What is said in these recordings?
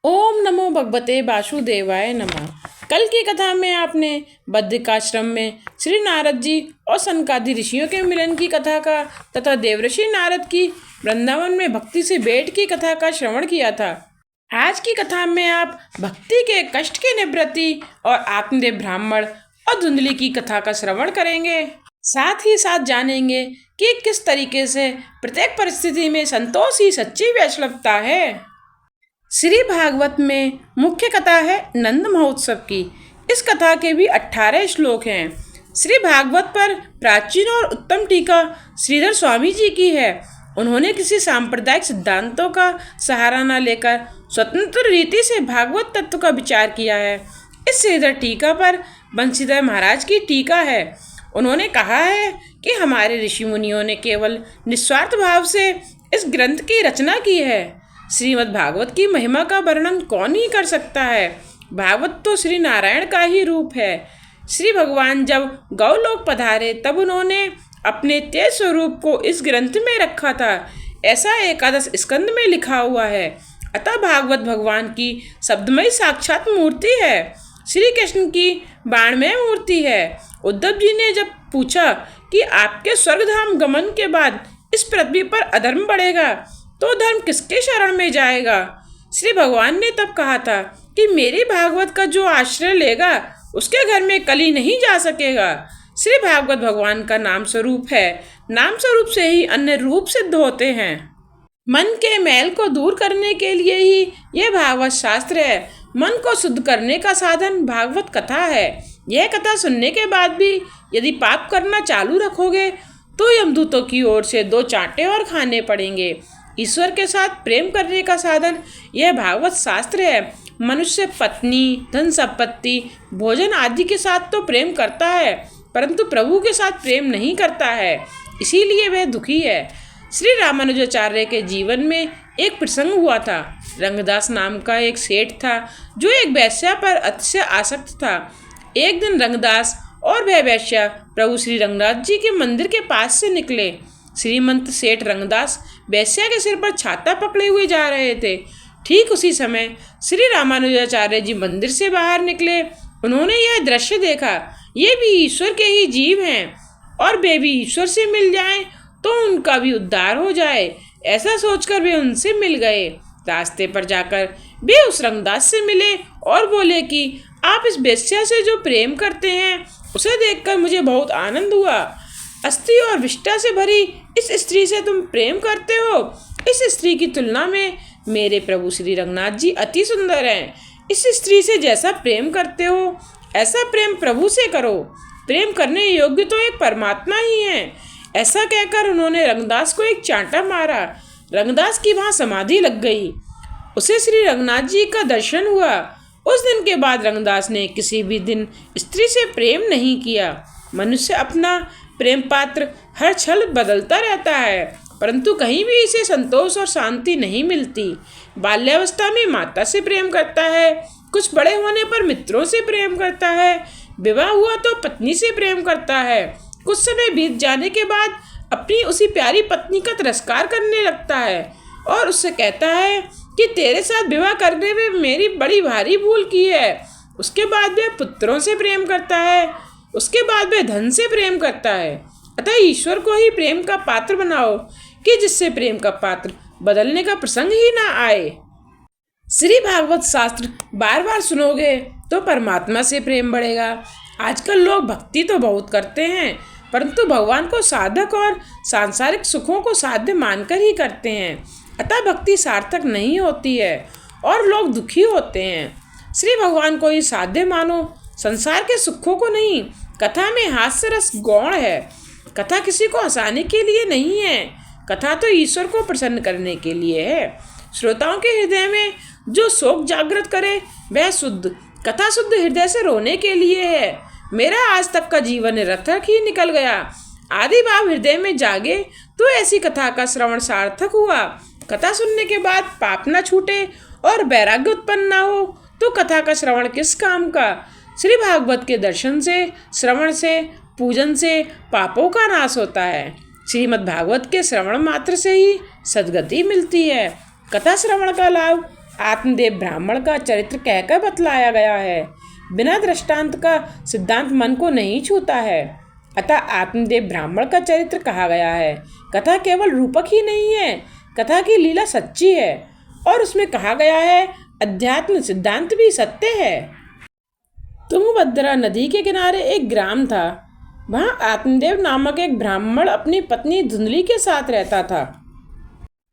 ओम नमो भगवते वासुदेवाय नमः। कल की कथा में आपने बद्रिकाश्रम में श्री नारद जी और सनकादि ऋषियों के मिलन की कथा का तथा देवऋषि नारद की वृंदावन में भक्ति से भेंट की कथा का श्रवण किया था। आज की कथा में आप भक्ति के कष्ट की निवृत्ति और आत्मदेव ब्राह्मण और धुंधली की कथा का श्रवण करेंगे। साथ ही साथ जानेंगे कि किस तरीके से प्रत्येक परिस्थिति में संतोष ही सच्ची वैष्णवता है। श्री भागवत में मुख्य कथा है नंद महोत्सव की। इस कथा के भी 18 श्लोक हैं। श्री भागवत पर प्राचीन और उत्तम टीका श्रीधर स्वामी जी की है। उन्होंने किसी सांप्रदायिक सिद्धांतों का सहारा न लेकर स्वतंत्र रीति से भागवत तत्व का विचार किया है। इस श्रीधर टीका पर बंशीधर महाराज की टीका है। उन्होंने कहा है कि हमारे ऋषि मुनियों ने केवल निस्वार्थ भाव से इस ग्रंथ की रचना की है। श्रीमद् भागवत की महिमा का वर्णन कौन ही कर सकता है। भागवत तो श्री नारायण का ही रूप है। श्री भगवान जब गौलोक पधारे तब उन्होंने अपने तेज स्वरूप को इस ग्रंथ में रखा था। ऐसा 11 स्कंद में लिखा हुआ है। अतः भागवत भगवान की शब्दमयी साक्षात मूर्ति है। श्री कृष्ण की बाणमय मूर्ति है। उद्धव जी ने जब पूछा कि आपके स्वर्गधाम गमन के बाद इस पृथ्वी पर अधर्म बढ़ेगा तो धर्म किसके शरण में जाएगा, श्री भगवान ने तब कहा था कि मेरी भागवत का जो आश्रय लेगा उसके घर में कली नहीं जा सकेगा। श्री भागवत भगवान का नाम स्वरूप है। नाम स्वरूप से ही अन्य रूप सिद्ध होते हैं। मन के मैल को दूर करने के लिए ही यह भागवत शास्त्र है। मन को शुद्ध करने का साधन भागवत कथा है। यह कथा सुनने के बाद भी यदि पाप करना चालू रखोगे तो यमदूतों की ओर से 2 चांटे और खाने पड़ेंगे। ईश्वर के साथ प्रेम करने का साधन यह भागवत शास्त्र है। मनुष्य पत्नी, धन संपत्ति, भोजन आदि के साथ तो प्रेम करता है परंतु प्रभु के साथ प्रेम नहीं करता है, इसीलिए वह दुखी है। श्री रामानुजाचार्य के जीवन में एक प्रसंग हुआ था। रंगदास नाम का एक सेठ था जो एक वैश्या पर अतिशय आसक्त था। एक दिन रंगदास और वह वैश्या प्रभु श्री रंगनाथ जी के मंदिर के पास से निकले। श्रीमंत सेठ रंगदास वैश्या के सिर पर छाता पकड़े हुए जा रहे थे। ठीक उसी समय श्री रामानुजाचार्य जी मंदिर से बाहर निकले। उन्होंने यह दृश्य देखा। ये भी ईश्वर के ही जीव हैं और वे भी ईश्वर से मिल जाएं तो उनका भी उद्धार हो जाए। ऐसा सोचकर वे उनसे मिल गए। रास्ते पर जाकर वे उस रंगदास से मिले और बोले कि आप इस वैश्या से जो प्रेम करते हैं उसे देखकर मुझे बहुत आनंद हुआ। अस्थि और विष्ठा से भरी इस स्त्री से तुम प्रेम करते हो। इस स्त्री की तुलना में मेरे प्रभु श्री रंगनाथ जी अति सुंदर हैं। इस स्त्री से जैसा प्रेम करते हो ऐसा प्रेम प्रभु से करो। प्रेम करने योग्य तो एक परमात्मा ही है। ऐसा कहकर उन्होंने रंगदास को एक चांटा मारा। रंगदास की वहाँ समाधि लग गई। उसे श्री रंगनाथ जी का दर्शन हुआ। उस दिन के बाद रंगदास ने किसी भी दिन स्त्री से प्रेम नहीं किया। मनुष्य अपना प्रेम पात्र हर क्षण बदलता रहता है परंतु कहीं भी इसे संतोष और शांति नहीं मिलती। बाल्यावस्था में माता से प्रेम करता है, कुछ बड़े होने पर मित्रों से प्रेम करता है, विवाह हुआ तो पत्नी से प्रेम करता है, कुछ समय बीत जाने के बाद अपनी उसी प्यारी पत्नी का तिरस्कार करने लगता है और उससे कहता है कि तेरे साथ विवाह करने में मेरी बड़ी भारी भूल की है। उसके बाद वह पुत्रों से प्रेम करता है, उसके बाद वह धन से प्रेम करता है। अतः ईश्वर को ही प्रेम का पात्र बनाओ कि जिससे प्रेम का पात्र बदलने का प्रसंग ही ना आए। श्री भागवत शास्त्र बार बार सुनोगे तो परमात्मा से प्रेम बढ़ेगा। आजकल लोग भक्ति तो बहुत करते हैं परंतु भगवान को साधक और सांसारिक सुखों को साध्य मानकर ही करते हैं। अतः भक्ति सार्थक नहीं होती है और लोग दुखी होते हैं। श्री भगवान को ही साध्य मानो, संसार के सुखों को नहीं। कथा में हास्य रस गौण है। कथा किसी को हंसाने के लिए नहीं है। कथा तो ईश्वर को प्रसन्न करने के लिए है। श्रोताओं के हृदय में जो शोक जागृत करे वह शुद्ध। कथा शुद्ध हृदय से रोने के लिए है। मेरा आज तक का जीवन निरर्थक ही निकल गया। आदि भाव हृदय में जागे तो ऐसी कथा का श्रवण सार्थक हुआ। कथा सुनने के बाद पाप न छूटे और वैराग्य उत्पन्न न हो तो कथा का श्रवण किस काम का। श्री भागवत के दर्शन से, श्रवण से, पूजन से पापों का नाश होता है। श्रीमद् भागवत के श्रवण मात्र से ही सद्गति मिलती है। कथा श्रवण का लाभ आत्मदेव ब्राह्मण का चरित्र कहकर बतलाया गया है। बिना दृष्टांत का सिद्धांत मन को नहीं छूता है। अतः आत्मदेव ब्राह्मण का चरित्र कहा गया है। कथा केवल रूपक ही नहीं है, कथा की लीला सच्ची है और उसमें कहा गया है अध्यात्म सिद्धांत भी सत्य है। तुंगभद्रा नदी के किनारे एक ग्राम था। वहाँ आत्मदेव नामक एक ब्राह्मण अपनी पत्नी धुंधली के साथ रहता था।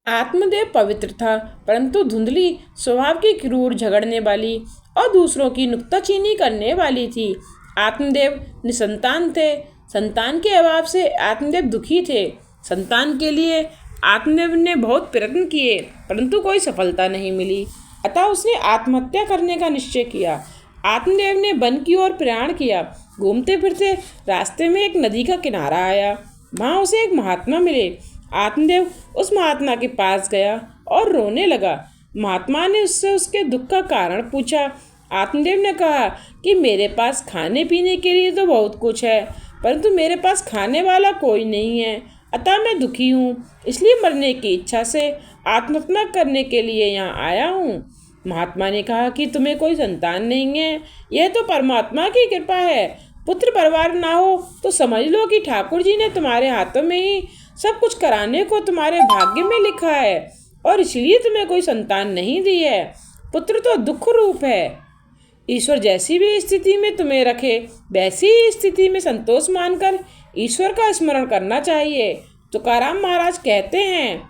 आत्मदेव पवित्र था, परंतु धुंधली स्वभाव की क्रूर, झगड़ने वाली और दूसरों की नुक्ताचीनी करने वाली थी। आत्मदेव निसंतान थे। संतान के अभाव से आत्मदेव दुखी थे। संतान के लिए आत्मदेव ने बहुत प्रयत्न किए, परंतु कोई सफलता नहीं मिली। अतः उसने आत्महत्या करने का निश्चय किया। आत्मदेव ने वन की ओर प्रयाण किया। घूमते फिरते रास्ते में एक नदी का किनारा आया। वहाँ उसे एक महात्मा मिले। आत्मदेव उस महात्मा के पास गया और रोने लगा। महात्मा ने उससे उसके दुख का कारण पूछा। आत्मदेव ने कहा कि मेरे पास खाने पीने के लिए तो बहुत कुछ है, परंतु मेरे पास खाने वाला कोई नहीं है। अतः मैं दुखी हूँ, इसलिए मरने की इच्छा से आत्महत्या करने के लिए यहाँ आया हूँ। महात्मा ने कहा कि तुम्हें कोई संतान नहीं है, यह तो परमात्मा की कृपा है। पुत्र परिवार ना हो तो समझ लो कि ठाकुर जी ने तुम्हारे हाथों में ही सब कुछ कराने को तुम्हारे भाग्य में लिखा है और इसलिए तुम्हें कोई संतान नहीं दी है। पुत्र तो दुख रूप है। ईश्वर जैसी भी स्थिति में तुम्हें रखे, वैसी ही स्थिति में संतोष मानकर ईश्वर का स्मरण करना चाहिए। तुकाराम महाराज कहते हैं,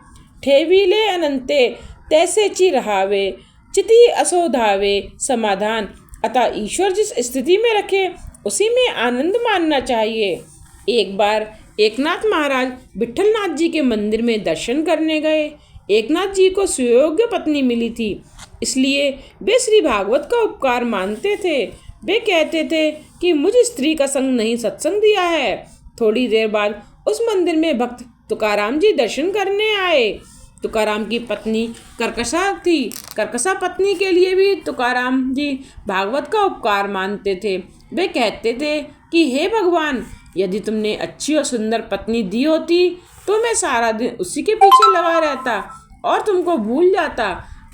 ठेवीले अनंते तैसे ची रहावे, चिति असोधावे समाधान। अतः ईश्वर जिस स्थिति में रखे उसी में आनंद मानना चाहिए। एक बार एकनाथ महाराज विठलनाथ जी के मंदिर में दर्शन करने गए। एकनाथ जी को सुयोग्य पत्नी मिली थी, इसलिए वे श्री भागवत का उपकार मानते थे। वे कहते थे कि मुझ स्त्री का संग नहीं सत्संग दिया है। थोड़ी देर बाद उस मंदिर में भक्त तुकाराम जी दर्शन करने आए। तुकाराम की पत्नी कर्कशा थी। कर्कशा पत्नी के लिए भी तुकाराम जी भागवत का उपकार मानते थे। वे कहते थे कि हे भगवान, यदि तुमने अच्छी और सुंदर पत्नी दी होती तो मैं सारा दिन उसी के पीछे लगा रहता और तुमको भूल जाता।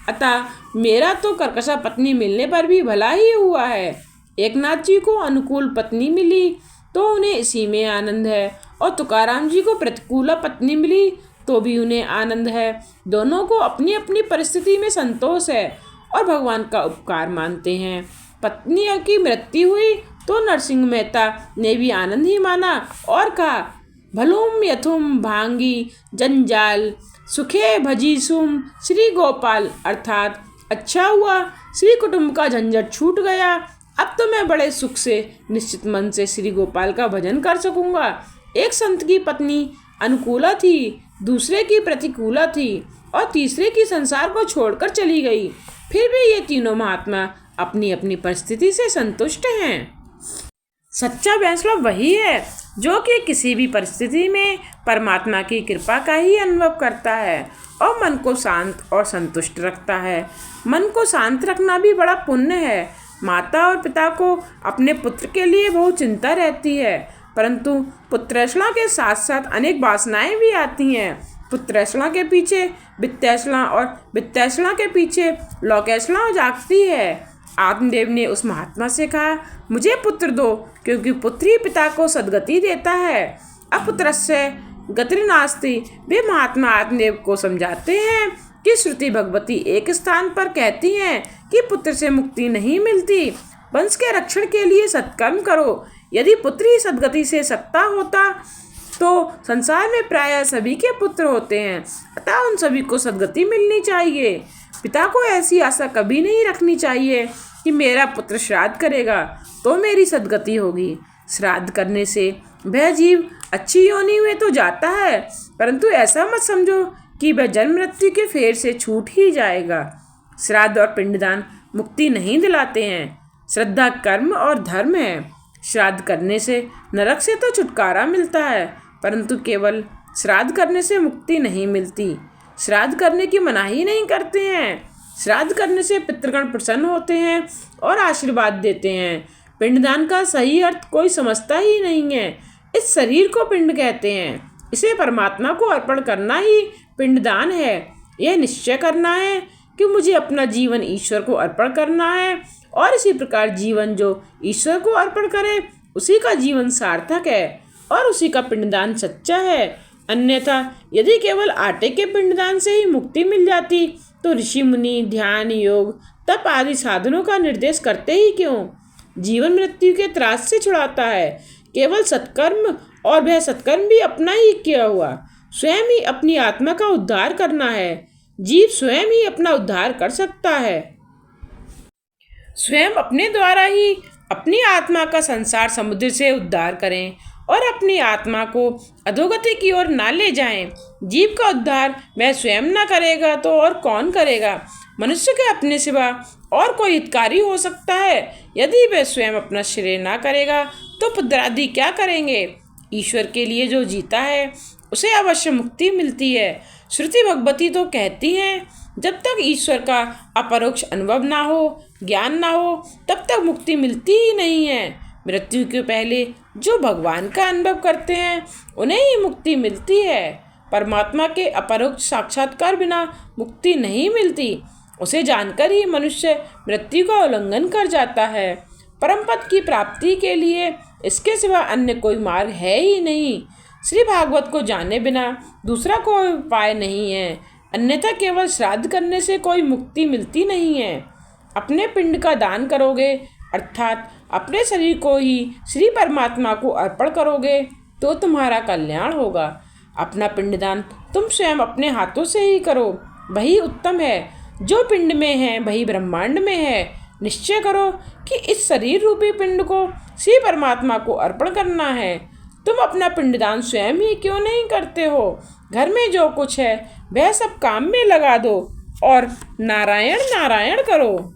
अतः मेरा तो कर्कशा पत्नी मिलने पर भी भला ही हुआ है। एकनाथ जी को अनुकूल पत्नी मिली तो उन्हें इसी में आनंद है, और तुकाराम जी को प्रतिकूल पत्नी मिली तो भी उन्हें आनंद है। दोनों को अपनी अपनी परिस्थिति में संतोष है और भगवान का उपकार मानते हैं। पत्नी की मृत्यु हुई तो नरसिंह मेहता ने भी आनंद ही माना और कहा, भलुम यथुम भांगी जंजाल सुखे भजीसुम श्री गोपाल। अर्थात अच्छा हुआ, श्री कुटुंब का झंझट छूट गया। अब तो मैं बड़े सुख से निश्चित मन से श्री गोपाल का भजन कर सकूंगा। एक संत की पत्नी अनुकूला थी, दूसरे की प्रतिकूला थी और तीसरे की संसार को छोड़कर चली गई। फिर भी ये तीनों महात्मा अपनी अपनी परिस्थिति से संतुष्ट हैं। सच्चा वैष्णव वही है जो कि किसी भी परिस्थिति में परमात्मा की कृपा का ही अनुभव करता है और मन को शांत और संतुष्ट रखता है। मन को शांत रखना भी बड़ा पुण्य है। माता और पिता को अपने पुत्र के लिए बहुत चिंता रहती है, परंतु पुत्रैषणा के साथ साथ अनेक वासनाएं भी आती हैं। पुत्रैषणा के पीछे वित्तैषणा और वित्तैषणा के पीछे लोकैषणा जागती है। आत्मदेव ने उस महात्मा से कहा, मुझे पुत्र दो, क्योंकि पुत्र ही पिता को सद्गति देता है। अपुत्रस्य गतिर्नास्ति। वे महात्मा आत्मदेव को समझाते हैं कि श्रुति भगवती एक स्थान पर कहती हैं कि पुत्र से मुक्ति नहीं मिलती। वंश के रक्षण के लिए सत्कर्म करो। यदि पुत्र ही सद्गति से सकता होता तो संसार में प्रायः सभी के पुत्र होते हैं, अतः उन सभी को सद्गति मिलनी चाहिए। पिता को ऐसी आशा कभी नहीं रखनी चाहिए कि मेरा पुत्र श्राद्ध करेगा तो मेरी सद्गति होगी। श्राद्ध करने से वह जीव अच्छी योनि में तो जाता है, परंतु ऐसा मत समझो कि वह जन्म मृत्यु के फेर से छूट ही जाएगा। श्राद्ध और पिंडदान मुक्ति नहीं दिलाते हैं। श्रद्धा कर्म और धर्म है। श्राद्ध करने से नरक से तो छुटकारा मिलता है, परंतु केवल श्राद्ध करने से मुक्ति नहीं मिलती। श्राद्ध करने की मनाही नहीं करते हैं। श्राद्ध करने से पितृगण प्रसन्न होते हैं और आशीर्वाद देते हैं। पिंडदान का सही अर्थ कोई समझता ही नहीं है। इस शरीर को पिंड कहते हैं। इसे परमात्मा को अर्पण करना ही पिंडदान है। यह निश्चय करना है कि मुझे अपना जीवन ईश्वर को अर्पण करना है, और इसी प्रकार जीवन जो ईश्वर को अर्पण करे उसी का जीवन सार्थक है और उसी का पिंडदान सच्चा है। अन्यथा यदि केवल आटे के पिंडदान से ही मुक्ति मिल जाती तो ऋषि मुनि ध्यान, योग, तप आदि साधनों का निर्देश करते ही क्यों? जीवन मृत्यु के त्रास से छुड़ाता है केवल सत्कर्म, और वह सत्कर्म भी अपना ही किया हुआ। स्वयं ही अपनी आत्मा का उद्धार करना है। जीव स्वयं ही अपना उद्धार कर सकता है। स्वयं अपने द्वारा ही अपनी आत्मा का संसार समुद्र से उद्धार करें और अपनी आत्मा को अधोगति की ओर ना ले जाएं। जीव का उद्धार वह स्वयं ना करेगा तो और कौन करेगा? मनुष्य के अपने सिवा और कोई हितकारी हो सकता है? यदि वह स्वयं अपना श्रेय ना करेगा तो पुत्रादि क्या करेंगे? ईश्वर के लिए जो जीता है उसे अवश्य मुक्ति मिलती है। श्रुति भगवती तो कहती हैं, जब तक ईश्वर का अपरोक्ष अनुभव ना हो, ज्ञान ना हो, तब तक मुक्ति मिलती ही नहीं है। मृत्यु के पहले जो भगवान का अनुभव करते हैं उन्हें ही मुक्ति मिलती है। परमात्मा के अपरोक्ष साक्षात्कार बिना मुक्ति नहीं मिलती। उसे जानकर ही मनुष्य मृत्यु का उल्लंघन कर जाता है। परम पद की प्राप्ति के लिए इसके सिवा अन्य कोई मार्ग है ही नहीं। श्री भागवत को जाने बिना दूसरा कोई उपाय नहीं है, अन्यथा केवल श्राद्ध करने से कोई मुक्ति मिलती नहीं है। अपने पिंड का दान करोगे, अर्थात अपने शरीर को ही श्री परमात्मा को अर्पण करोगे तो तुम्हारा कल्याण होगा। अपना पिंडदान तुम स्वयं अपने हाथों से ही करो, वही उत्तम है। जो पिंड में है वही ब्रह्मांड में है। निश्चय करो कि इस शरीर रूपी पिंड को श्री परमात्मा को अर्पण करना है। तुम अपना पिंडदान स्वयं ही क्यों नहीं करते हो? घर में जो कुछ है वह सब काम में लगा दो और नारायण नारायण करो।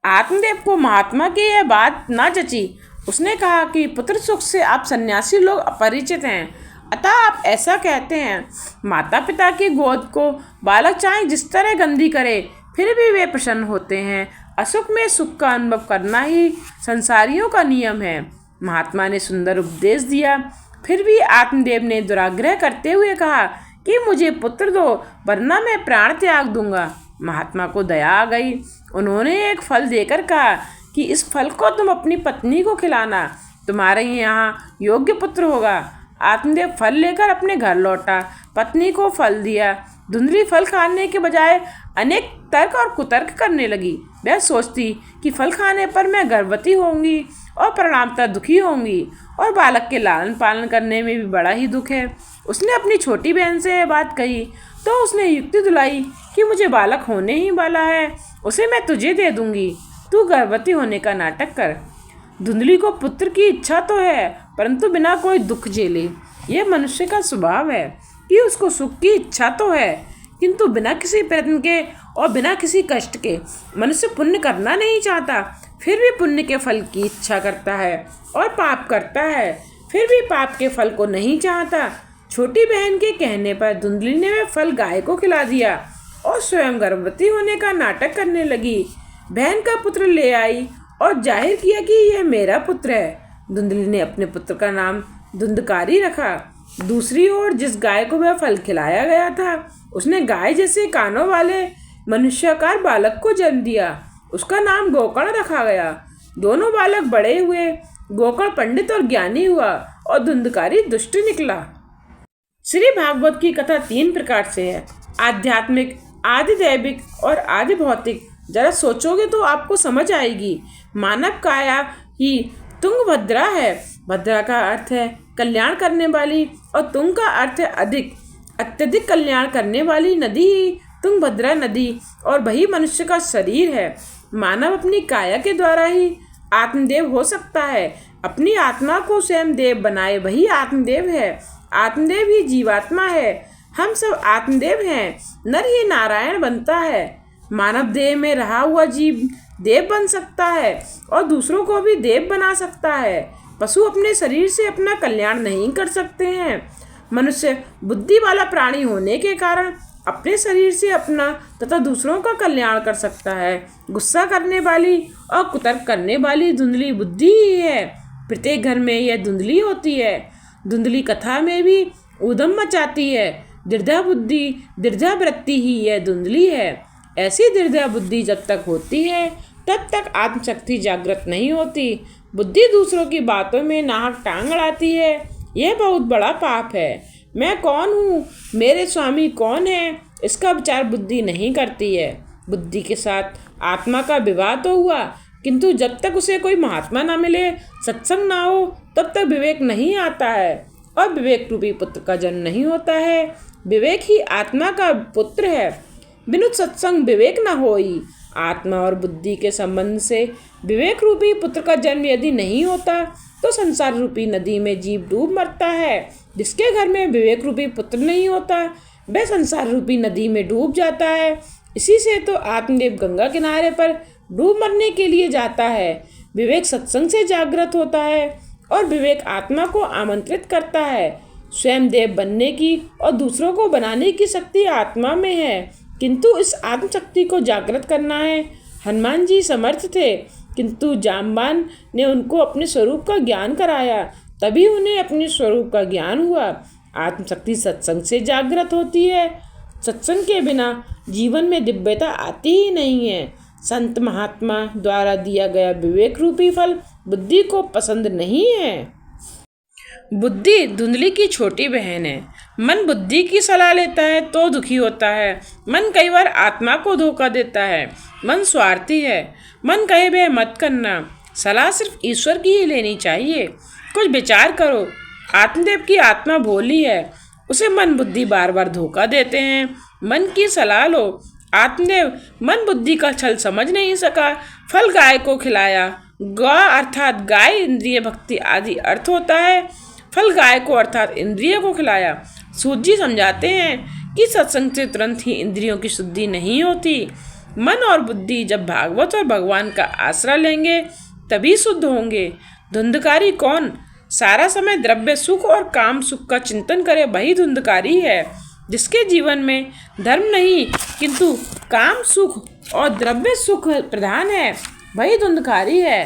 आत्मदेव को महात्मा की यह बात ना जची। उसने कहा कि पुत्र सुख से आप सन्यासी लोग अपरिचित हैं, अतः आप ऐसा कहते हैं। माता पिता की गोद को बालक चाहे जिस तरह गंदी करे फिर भी वे प्रसन्न होते हैं। असुख में सुख का अनुभव करना ही संसारियों का नियम है। महात्मा ने सुंदर उपदेश दिया, फिर भी आत्मदेव ने दुराग्रह करते हुए कहा कि मुझे पुत्र दो, वरना मैं प्राण त्याग दूंगा। महात्मा को दया आ गई। उन्होंने एक फल देकर कहा कि इस फल को तुम अपनी पत्नी को खिलाना, तुम्हारे यहाँ योग्य पुत्र होगा। आत्मदेव फल लेकर अपने घर लौटा, पत्नी को फल दिया। धुंधली फल खाने के बजाय अनेक तर्क और कुतर्क करने लगी। वह सोचती कि फल खाने पर मैं गर्भवती होंगी और परिणामतः दुखी होंगी, और बालक के लालन पालन करने में भी बड़ा ही दुख है। उसने अपनी छोटी बहन से यह बात कही तो उसने युक्ति दिलाई कि मुझे बालक होने ही वाला है, उसे मैं तुझे दे दूंगी, तू गर्भवती होने का नाटक कर। धुंधली को पुत्र की इच्छा तो है, परंतु बिना कोई दुख झेले। यह मनुष्य का स्वभाव है कि उसको सुख की इच्छा तो है, किंतु बिना किसी प्रयत्न के और बिना किसी कष्ट के। मनुष्य पुण्य करना नहीं चाहता, फिर भी पुण्य के फल की इच्छा करता है, और पाप करता है, फिर भी पाप के फल को नहीं चाहता। छोटी बहन के कहने पर धुंधली ने वह फल गाय को खिला दिया और स्वयं गर्भवती होने का नाटक करने लगी। बहन का पुत्र ले आई और जाहिर किया कि यह मेरा पुत्र है। धुंधली ने अपने पुत्र का नाम धुंधकारी रखा। दूसरी ओर जिस गाय को वह फल खिलाया गया था उसने गाय जैसे कानों वाले मनुष्याकार बालक को जन्म दिया। उसका नाम गोकर्ण रखा गया। दोनों बालक बड़े हुए। गोकर्ण पंडित और ज्ञानी हुआ और धुंधकारी दुष्ट निकला। श्री भागवत की कथा 3 प्रकार से है, आध्यात्मिक, आदि दैविक और आदि भौतिक। जरा सोचोगे तो आपको समझ आएगी। मानव काया ही तुंगभद्रा है। भद्रा का अर्थ है कल्याण करने वाली और तुंग का अर्थ है अधिक, अत्यधिक कल्याण करने वाली नदी ही तुंगभद्रा नदी और वही मनुष्य का शरीर है। मानव अपनी काया के द्वारा ही आत्मदेव हो सकता है। अपनी आत्मा को स्वयं देव बनाए वही आत्मदेव है। आत्मदेव ही जीवात्मा है। हम सब आत्मदेव हैं। नर ही नारायण बनता है। मानव देह में रहा हुआ जीव देव बन सकता है और दूसरों को भी देव बना सकता है। पशु अपने शरीर से अपना कल्याण नहीं कर सकते हैं। मनुष्य बुद्धि वाला प्राणी होने के कारण अपने शरीर से अपना तथा दूसरों का कल्याण कर सकता है। गुस्सा करने वाली और कुतर्क करने वाली धुंधली बुद्धि ही है। प्रत्येक घर में यह धुंधली होती है। धुंधली कथा में भी ऊधम मचाती है। दृढ़ा बुद्धि, दृढ़ा वृत्ति ही यह धुंधली है। ऐसी निर्दय बुद्धि जब तक होती है तब तक आत्मशक्ति जागृत नहीं होती। बुद्धि दूसरों की बातों में नाहक टांग अड़ाती है। यह बहुत बड़ा पाप है। मैं कौन हूँ, मेरे स्वामी कौन है, इसका विचार बुद्धि नहीं करती है। बुद्धि के साथ आत्मा का विवाह तो हुआ, किंतु जब तक उसे कोई महात्मा ना मिले, सत्संग ना हो, तब तक विवेक नहीं आता है और विवेक रूपी पुत्र का जन्म नहीं होता है। विवेक ही आत्मा का पुत्र है। बिनु सत्संग विवेक न होई। आत्मा और बुद्धि के संबंध से विवेक रूपी पुत्र का जन्म यदि नहीं होता तो संसार रूपी नदी में जीव डूब मरता है। जिसके घर में विवेक रूपी पुत्र नहीं होता वह संसार रूपी नदी में डूब जाता है। इसी से तो आत्मदेव गंगा किनारे पर डूब मरने के लिए जाता है। विवेक सत्संग से जागृत होता है और विवेक आत्मा को आमंत्रित करता है। स्वयं देव बनने की और दूसरों को बनाने की शक्ति आत्मा में है, किंतु इस आत्मशक्ति को जागृत करना है। हनुमान जी समर्थ थे, किंतु जाम्बान ने उनको अपने स्वरूप का ज्ञान कराया, तभी उन्हें अपने स्वरूप का ज्ञान हुआ। आत्मशक्ति सत्संग से जागृत होती है। सत्संग के बिना जीवन में दिव्यता आती ही नहीं है। संत महात्मा द्वारा दिया गया विवेक रूपी फल बुद्धि को पसंद नहीं है। बुद्धि धुंधली की छोटी बहन है। मन बुद्धि की सलाह लेता है तो दुखी होता है। मन कई बार आत्मा को धोखा देता है। मन स्वार्थी है। मन कहे वह मत करना, सलाह सिर्फ ईश्वर की ही लेनी चाहिए। कुछ विचार करो, आत्मदेव की आत्मा भोली है, उसे मन बुद्धि बार बार धोखा देते हैं। मन की सलाह लो। आत्मदेव मन बुद्धि का छल समझ नहीं सका, फल गाय को खिलाया। गा अर्थात गाय इंद्रिय भक्ति आदि अर्थ होता है। फल गाय को अर्थात इंद्रिय को खिलाया। सूत जी समझाते हैं कि सत्संग से तुरंत ही इंद्रियों की शुद्धि नहीं होती। मन और बुद्धि जब भागवत और भगवान का आसरा लेंगे तभी शुद्ध होंगे। धुंधकारी कौन? सारा समय द्रव्य सुख और काम सुख का चिंतन करे वही धुंधकारी है। जिसके जीवन में धर्म नहीं किंतु काम सुख और द्रव्य सुख प्रधान है वही धुंधकारी है।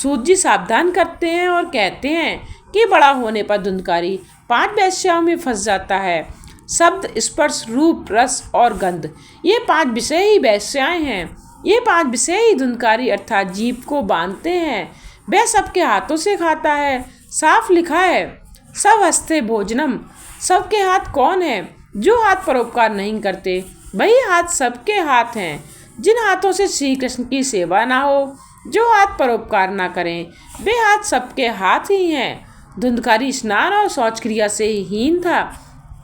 सूत जी सावधान करते हैं और कहते हैं कि बड़ा होने पर धुंधकारी 5 वेश्याओं में फंस जाता है। शब्द, स्पर्श, रूप, रस और गंध, ये 5 विषय ही वेश्याएं हैं। ये 5 विषय ही धुंधकारी अर्थात जीव को बांधते हैं। वह सबके हाथों से खाता है। साफ लिखा है, सब हस्ते भोजनम। सबके हाथ कौन है? जो हाथ परोपकार नहीं करते वही हाथ सबके हाथ हैं। जिन हाथों से श्री कृष्ण की सेवा ना हो, जो हाथ परोपकार ना करें, वे हाथ सबके हाथ ही हैं। धुंधकारी स्नान और शौच क्रिया से हीन था,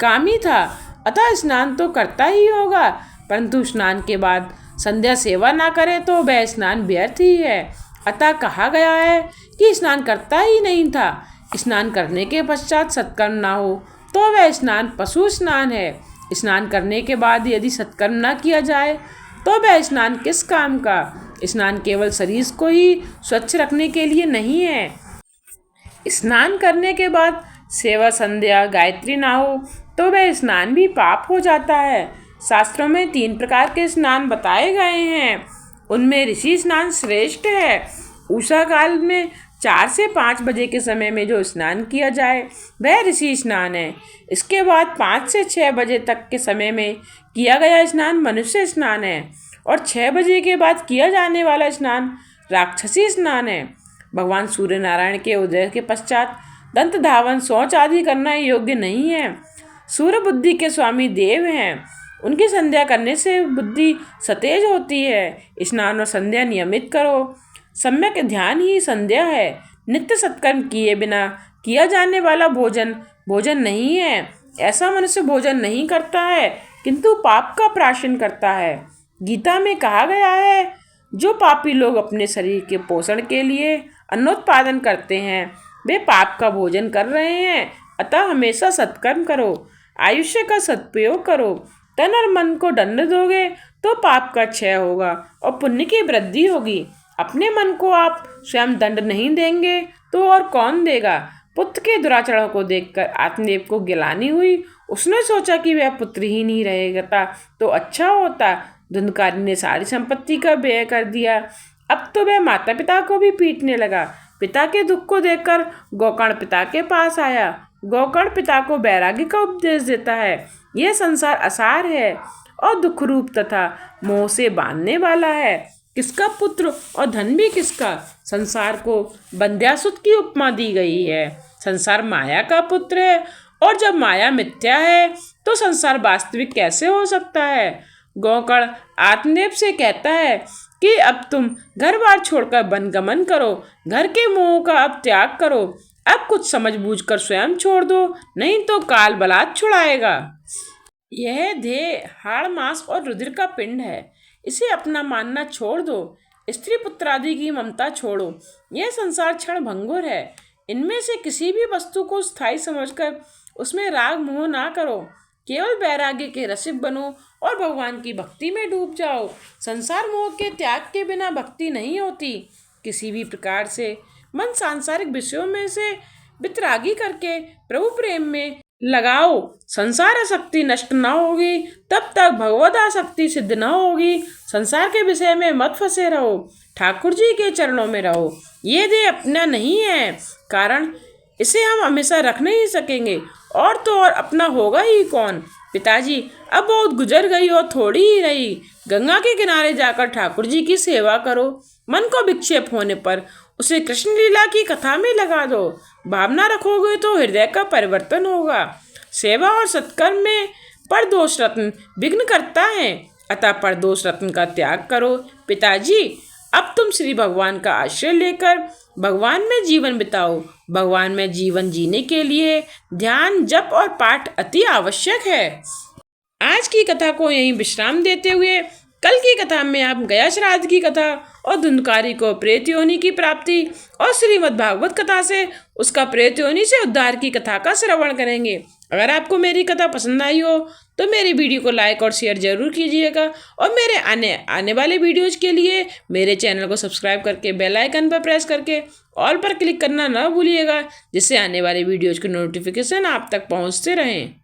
कामी था, अतः स्नान तो करता ही होगा, परंतु स्नान के बाद संध्या सेवा ना करे तो वह स्नान व्यर्थ ही है। अतः कहा गया है कि स्नान करता ही नहीं था। स्नान करने के पश्चात सत्कर्म ना हो तो वह स्नान पशु स्नान है। स्नान करने के बाद यदि सत्कर्म ना किया जाए तो वह स्नान किस काम का? स्नान केवल शरीर को ही स्वच्छ रखने के लिए नहीं है। स्नान करने के बाद सेवा, संध्या, गायत्री ना हो तो वह स्नान भी पाप हो जाता है। शास्त्रों में 3 प्रकार के स्नान बताए गए हैं। उनमें ऋषि स्नान श्रेष्ठ है। उषा काल में 4 से 5 बजे के समय में जो स्नान किया जाए वह ऋषि स्नान है। इसके बाद 5 से 6 बजे तक के समय में किया गया स्नान मनुष्य स्नान है और 6 बजे के बाद किया जाने वाला स्नान राक्षसी स्नान है। भगवान सूर्य नारायण के उदय के पश्चात दंत धावन, शौच आदि करना योग्य नहीं है। सूर्य बुद्धि के स्वामी देव हैं। उनकी संध्या करने से बुद्धि सतेज होती है। स्नान और संध्या नियमित करो। सम्यक ध्यान ही संध्या है। नित्य सत्कर्म किए बिना किया जाने वाला भोजन भोजन नहीं है। ऐसा मनुष्य भोजन नहीं करता है किंतु पाप का प्राशन करता है। गीता में कहा गया है, जो पापी लोग अपने शरीर के पोषण के लिए अन्नोत्पादन करते हैं वे पाप का भोजन कर रहे हैं। अतः हमेशा सत्कर्म करो, आयुष्य का सदुपयोग करो। तन और मन को दंड दोगे तो पाप का क्षय होगा और पुण्य की वृद्धि होगी। अपने मन को आप स्वयं दंड नहीं देंगे तो और कौन देगा? पुत्र के दुराचरणों को देखकर आत्मदेव को गिलानी हुई। उसने सोचा कि वह पुत्रहीन ही रहेगा तो अच्छा होता। धुंधकारी ने सारी संपत्ति का व्यय कर दिया। अब तो वह माता पिता को भी पीटने लगा। पिता के दुख को देखकर गोकर्ण पिता के पास आया। गोकर्ण पिता को वैराग्य का उपदेश देता है। यह संसार असार है और दुख रूप तथा मोह से बांधने वाला है। किसका पुत्र और धन भी किसका। संसार को बंध्यासुत की उपमा दी गई है। संसार माया का पुत्र है, और जब माया मिथ्या है तो संसार वास्तविक कैसे हो सकता है। गौकर्ण आत्मदेव से कहता है कि अब तुम घर बार छोड़कर वनगमन करो, घर के मोह का अब त्याग करो, अब कुछ समझ बूझ कर स्वयं छोड़ दो, नहीं तो काल बलात् छुड़ाएगा। यह देह हाड़ मांस और रुधिर का पिंड है, इसे अपना मानना छोड़ दो। स्त्री पुत्र आदि की ममता छोड़ो। यह संसार क्षण भंगुर है, इनमें से किसी भी वस्तु को स्थायी समझकर उसमें राग मोह ना करो। केवल वैराग्य के रसिक बनो और भगवान की भक्ति में डूब जाओ। संसार मोह के त्याग के बिना भक्ति नहीं होती। किसी भी प्रकार से मन सांसारिक विषयों में से वितरागी करके प्रभु प्रेम में लगाओ। संसार आसक्ति नष्ट न होगी तब तक भगवद आसक्ति सिद्ध न होगी। संसार के विषय में मत फंसे रहो, ठाकुर जी के चरणों में रहो। ये देह अपना नहीं है, कारण इसे हम हमेशा रख नहीं सकेंगे, और तो और अपना होगा ही कौन। पिताजी, अब बहुत गुजर गई और थोड़ी ही रही। गंगा के किनारे जाकर ठाकुर जी की सेवा करो। मन को विक्षेप होने पर उसे कृष्ण लीला की कथा में लगा दो। भावना रखोगे तो हृदय का परिवर्तन होगा। सेवा और सत्कर्म में परदोष रत्न विघ्न करता है, अतः परदोष रत्न का त्याग करो। पिताजी, अब तुम श्री भगवान का आश्रय लेकर भगवान में जीवन बिताओ। भगवान में जीवन जीने के लिए ध्यान, जप और पाठ अति आवश्यक है। आज की कथा को यहीं विश्राम देते हुए कल की कथा में आप गया श्राद्ध की कथा और धुंधकारी को प्रेत योनि की प्राप्ति और श्रीमद् भागवत कथा से उसका प्रेत योनि से उद्धार की कथा का श्रवण करेंगे। अगर आपको मेरी कथा पसंद आई हो तो मेरी वीडियो को लाइक और शेयर जरूर कीजिएगा, और मेरे आने वाले वीडियोज के लिए मेरे चैनल को सब्सक्राइब करके बेल आइकन पर प्रेस करके ऑल पर क्लिक करना न भूलिएगा, जिससे आने वाले वीडियोज के नोटिफिकेशन आप तक पहुँचते रहें।